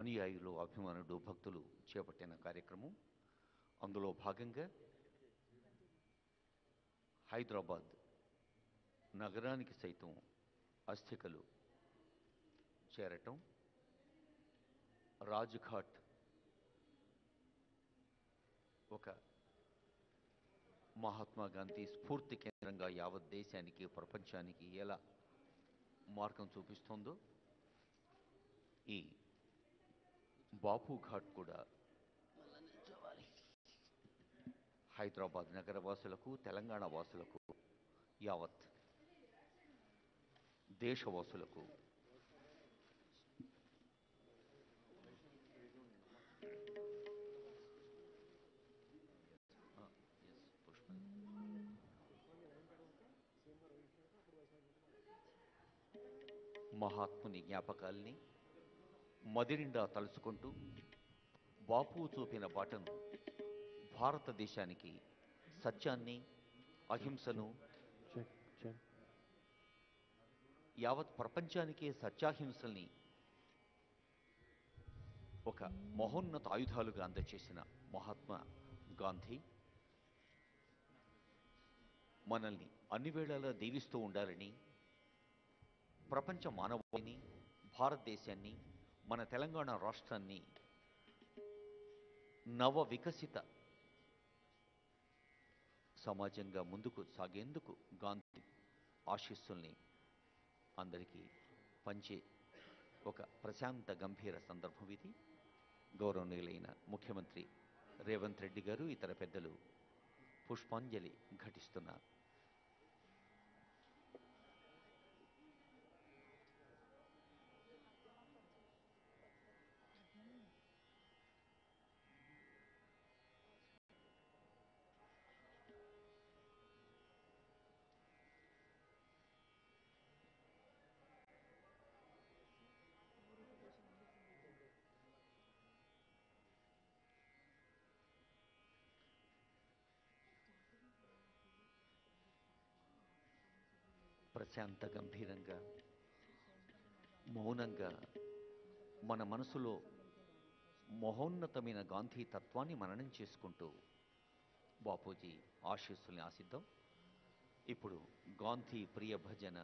అనుయాయులు, అభిమానులు, భక్తులు చేపట్టిన కార్యక్రమం. అందులో భాగంగా హైదరాబాద్ నగరానికి సైతం అస్థికలు చేరటం, రాజ్ఘాట్ ఒక మహాత్మా గాంధీ స్ఫూర్తి కేంద్రంగా యావత్ దేశానికి, ప్రపంచానికి ఎలా మార్గం చూపిస్తుందో, ఈ బాపు ఘాట్ కూడా హైదరాబాద్ నగర వాసులకు, తెలంగాణ వాసులకు, యావత్ దేశవాసులకు మహాత్ముని జ్ఞాపకాల్ని మదినిండా తలుచుకుంటూ బాపు చూపిన బాటను భారతదేశానికి సత్యాన్ని, అహింసను, చెక్ చెక్ యావత్ ప్రపంచానికే సత్యాహింసల్ని ఒక మహోన్నత ఆయుధాలుగా అందచేసిన మహాత్మా గాంధీ మనల్ని అన్ని వేళలా దీవిస్తూ ఉండాలని, ప్రపంచ మానవాళిని, భారతదేశాన్ని, మన తెలంగాణ రాష్ట్రాన్ని నవ వికసిత సమాజంగా ముందుకు సాగేందుకు గాంధీ ఆశీస్సుల్ని అందరికీ పంచే ఒక ప్రశాంత గంభీర సందర్భం ఇది. గౌరవనీయులైన ముఖ్యమంత్రి రేవంత్ రెడ్డి గారు, ఇతర పెద్దలు పుష్పాంజలి ఘటిస్తున్నారు. ప్రశాంత గంభీరంగా, మౌనంగా, మన మనసులో మహోన్నతమైన గాంధీ తత్వాన్ని మననం చేసుకుంటూ బాపూజీ ఆశీస్సుల్ని ఆశిద్దాం. ఇప్పుడు గాంధీ ప్రియ భజన